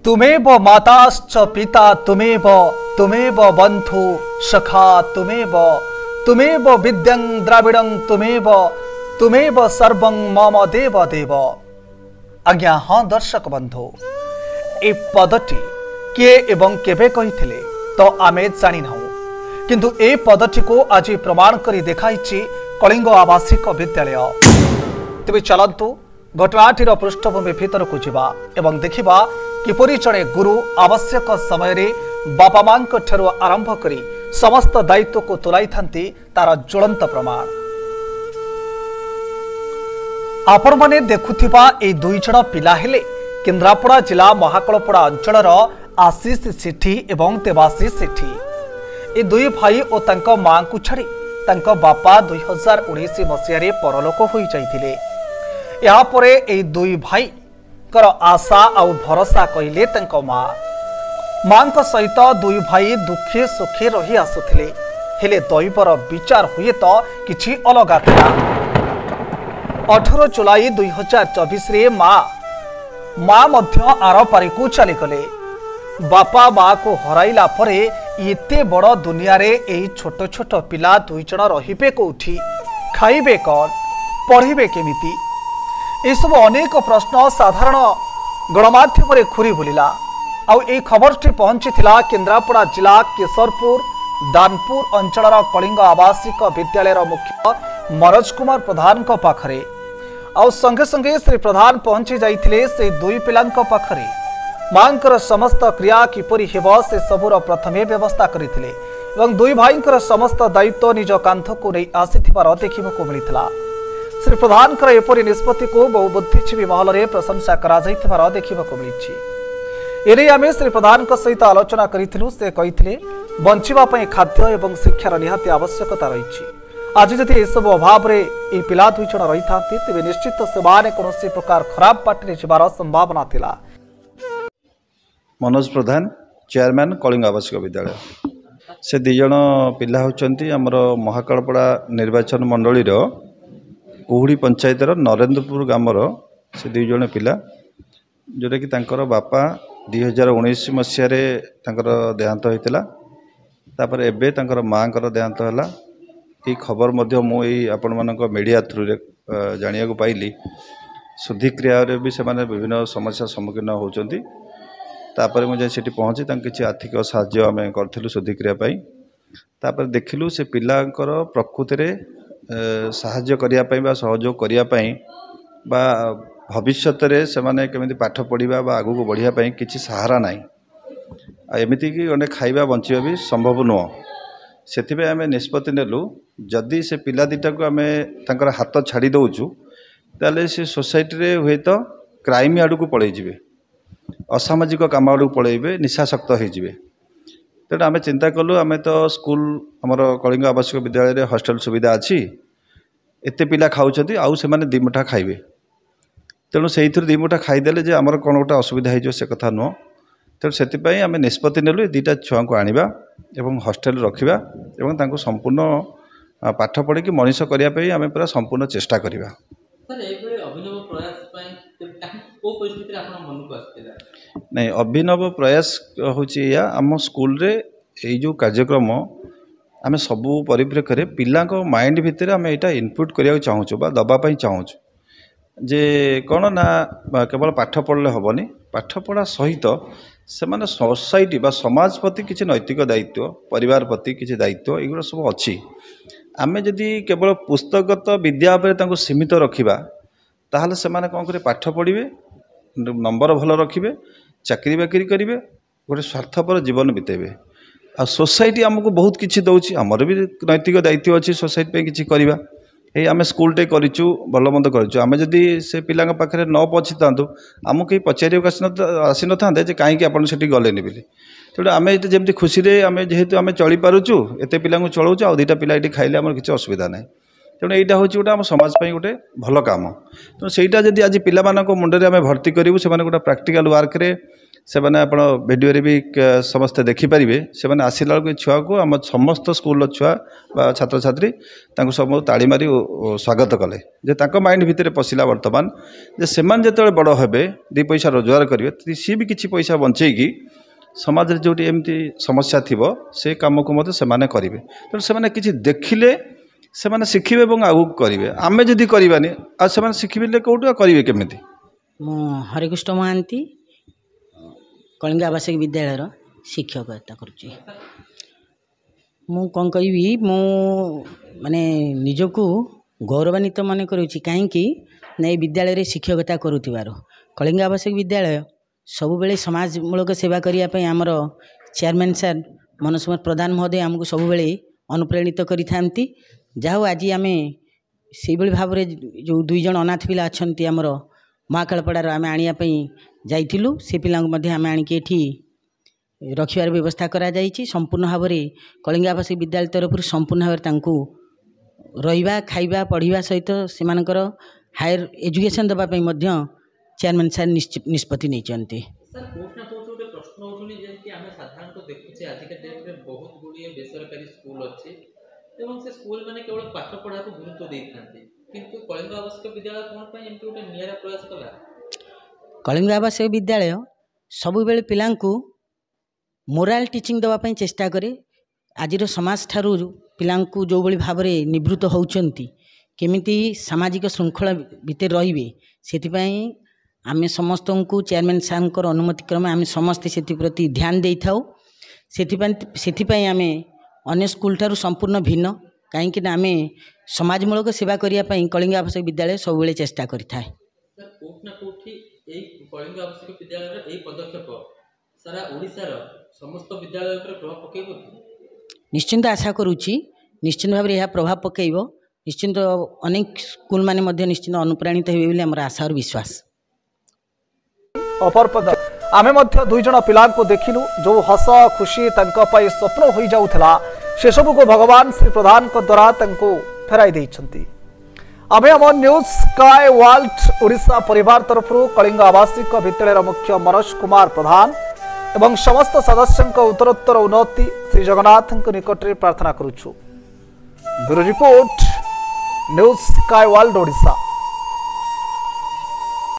तुमेव माताश्च पिता तुमेव बंधु सखा तुमेव विद्यं द्राविडं तुमेव सर्वं मम देव देव। आज्ञा हाँ दर्शक बंधु ए पदटी किए एवं केबे कहिथिले तो आमे जानि नाहु, किंतु ए पदटी को आज प्रमाण करी देखाइछि कलिंग आवासिक विद्यालय। तेबे चलंतु घटनाटीर पृष्ठभूमि भीतर को जिबा एवं देखिबा किपरि जड़े गुरु आवश्यक समय रे बापा मां ठारू आरंभ करी समस्त दायित्व को तुलाई थांती तार ज्वलंत प्रमाण। आपण माने देखुथिबा ए दुई जण पिला हेले केन्द्रापड़ा जिला महाकलपड़ा अंचलर आशीष सेठी एवं देवाशीष सेठी। ए दुई भाई और तांको मां को छाड़ी तांको बापा 2019 मसीह परलोक हो जाइथिले। या परे ए दुई भाई कर आशा आउ भरोसा कहले तांको मां को सहित दुई भाई दुखे सुखे रही आसुथिले, हेले दैवर विचार हुए तो किछि अलगा थिला। 18 जुलाई 2024 रे मां मध्य आर पारी को चली गले। बापा मां को हराइला परे एते बड़ दुनिया रे एई छोट छोट पिला दुई जण रहिबे कोठी, खाइबे कौन, पढ़िबे केमिति, ए सब अनेक प्रश्न साधारण गणमाध्यम रे खुरी बुलिला। आउ ए खबरटी पहुंची केन्द्रापड़ा जिला केशरपुर दानपुर अंचलर कलिंग आवासिक विद्यालय मुख्य मनोज कुमार प्रधान को पाखरे। आउ संगे संगे श्री प्रधान पहुंची जाइथिले से दुई पिलांको पाखरे। मांकर समस्त क्रिया किपरि हेबो से सबुर प्रथमे व्यवस्था करिथिले एवं दुई भाईंकर समस्त दायित्व निज कांध को नहीं आसीथिबार देखिबाको मिलिथिला। श्री प्रधान एपरि निष्पत्ति को बहु बुद्धिजीवी महल में प्रशंसा करा जाइथिबार देखिबाको मिलिछि। एने आमे श्री प्रधान सहित आलोचना करिथिलु। से कहिथिले बंचिबा पई खाद्य एवं शिक्षार निहाती आवश्यकता रहिछि। आज जदि एसबु अभाव रे ए पिला दुई जण रही थांती तेबे निश्चित सेमाने कोनोसी प्रकार खराब पार्टी जिबार संभावना थिला। मनोज प्रधान चेयरमैन कलिंग आवासिक विद्यालय। से दी जण पिला होचंती हमर महाकालपड़ा निर्वाचन मंडलीर कुहुड़ी पंचायतर नरेंद्रपुर ग्रामर से दुई जण पिला, जोटा कि तांकर बापा 2019 मसीह देहांत होता। तापर एबे तांकर मांकर देहांत है। ये खबर मध्य मुझे आपण मानक मीडिया थ्रू रे जानिया को पाइली। शुद्धिक्रिया रे भी से विभिन्न समस्या सम्मुखीन होचंती। तापर मुझे सेठी पहुंची किसी आर्थिक साहाय्य आम करूँ शुद्धिक्रिया पाई। तापर देखिलु से पिलांकर प्रकृति रे साहाय्य करिया पई बा सहयोग करिया पई बा भविष्य रे से माने केमिति पाठ पढ़िबा बा आगु को बढ़िया पई किछि सहारा नाही। एमिति कि गंडे खाइबा बंचिबा भी संभव नुह। सेथिबे आमे निष्पत्ति नेलु जदि से पिला दिटा को आमे तांकर हाथ छाड़ी दउचु ताले से सोसाइटी रे हुए तो क्राइम आडू को पळै जिवे, असामाजिक काम आडू पळैबे, निशाशक्त हो जिवे। तेणु आमे चिंता कलु। आमे तो स्कूल हमर कलिंग आवासिक विद्यालय रे हॉस्टल सुविधा अछि, एते पिला खाउछथि आउ से माने दिमुठा खाइबे। तेणु से दिमुठा खाईदेले जे आमर कौन गोटे असुविधा हो से कथा नुह। तेणु से आम निष्पत्ति नेलु दुईटा छुआ को आनिबा एवं हॉस्टल रखिबा एवं तांको संपूर्ण पाठ पढ़ी कि मनीष करने आम पूरा संपूर्ण चेष्टा करिबा। नहीं अभिनव प्रयास होची या आम स्कूल रे ए जो कार्यक्रम आम सबू परिप्रेक्षी पिला माइंड भितर आम यहाँ इनपुट करने चाहूँ बा दबापी चाहूँ जे कौन ना केवल पाठ पढ़ले हेनी, पाठ पढ़ा सहित से माने सोसाइटी बा समाज प्रति किसी नैतिक दायित्व, परिवार प्रति किसी दायित्व एगुड़ा सब अच्छी। आमे जदि केवल पुस्तकगत विद्या पर सीमित रखिबा ताहले से माने कौन करे पाठ पढ़िबे, नंबर भल रखिबे, चाकरी बाकरी करिवे, गोटे स्वार्थपर जीवन बितेबे। आ सोसाइटी आमको बहुत किछि दउछि, हमर भी नैतिक दायित्व अच्छी सोसाइटी पे किछि करिबा। ये आम स्कूलटे करूँ भल मंद करूँ। आम जदि से पिला पाखे न पहुँची था आमको कहीं पचार आसी न था कहीं आप गलेनि बोली। तेणु आम ये जमी खुशी आम जेहेतु आम चली पारुचु एत पिला चलाऊँ आ दुईटा पिला ये खाइले आम किसी असुविधा ना। तेणु यहाँ हूँ गोटे आम समाज गोटे भल कम। तेणु सहीटा जब आज पिला मुंडे आम भर्ती करूँ से गोटे प्राक्टिकाल वर्क से मैंने आप भिडियो भी समस्ते देखिपारे से मैंने आसला बेलू छुआ को आम समस्त स्कूल छुआ छात्र छात्री सब ताड़ी मारी स्वागत कले जे माइंड भितर पशिला बर्तमान जे से जो बड़ हे दी पैसा रोजगार करेंगे सी भी किसी पैसा बंचेगी समाज रे जोटी एमती समस्या थिबो से काम को मते से माने करिवे तो से माने किछि देखिले से माने शिखिबे एवं आगु करिवे आमे जदी करिबानी आ से माने शिखिबेले कोठा करिवे केमिति मो हरिकृष्ण महांती कलिंग आवासिक विद्यालय रो शिक्षकता करूची मु कोन कहबी मु माने निजको गौरवान्वित मन करूची काहे कि नै विद्यालय रे शिक्षकता करूतिबारो कलिंग आवासिक विद्यालय सबु बेले समाजमूलक सेवा करने आमर चेयरमैन सर मनोज कुमार प्रधान महोदय आमको सबु बेले अनुप्रेरित करिथांती जाहो आज आम से भाव में जो दुई जन अनाथ पिला अच्छा आमर महाकालपड़ार आम आने जाइलु से पिला आम आणिकी एठी रखिबार व्यवस्था करा जाइछि संपूर्ण भाव में कलिंग आवासिक विद्यालय तरफ संपूर्ण भाव में रहिबा खाइबा पढ़िबा सहित सेमानकर हायर एजुकेशन देवाई चेयरमैन सर निष्पत्ति नहीं जानते सर कोठना कोठ गोटे प्रश्न उठुनी जेंति आमे साधारणतः देखुचे आज के डेट रे बहुत गुडिए बेसरकारी स्कूल अछि एवं से स्कूल माने केवल पाठ पढ़ा को गुरुत्व देथांते किंतु कलिंग आवासिक विद्यालय कोन पय एमति गोटे नियारा प्रयास कला कलिंग आवासिक विद्यालय सब बेले पिलांकु मोराल टीचिंग देवा पय चेष्टा करे आजिर समाज ठारू पिलांकु जो बळी भाव रे निवृत्त होउचंती केमिति सामाजिक श्रृंखला भितर रहिबे सेतिपय आमे समस्त को चेयरमैन साहब अनुमति क्रमे आमे समस्ते से प्रति ध्यान दे था से आमे अन्य स्कूल ठारू संपूर्ण भिन्न कहीं आमे समाजमूलक सेवा करने कलिंग आवासिक विद्यालय सब बेले चेष्टा करिथाए सर कोठना कोठी एई कलिंग आवासिक विद्यालय रे एई पदक्षेप सारा ओडिसा रो समस्त विद्यालय पर प्रभाव पकेइबो निश्चिंत आशा करूची निश्चित भाव में यह प्रभाव पकेइबो निश्चिंत अनेक स्कूल माने मध्य निश्चिंत अनुप्राणित हेबे बोली हमर आशा और विश्वास अपरपद आमे मध्य दुई जन पिला को देखिलु जो हस खुशी तंक पई स्वप्न होई जाउथला से सब को भगवान श्री प्रधान को द्वारा तंको फेराई देइछंती आमे हम न्यूज स्काई वर्ल्ड ओडिशा परिवार तरफ कलिंग आवासिक विद्यालय मुख्य मनोज कुमार प्रधान एवं समस्त सदस्यों उत्तरोत्तर उन्नति श्री जगन्नाथ निकट में प्रार्थना करुछु। Bureau report news sky world Odisha.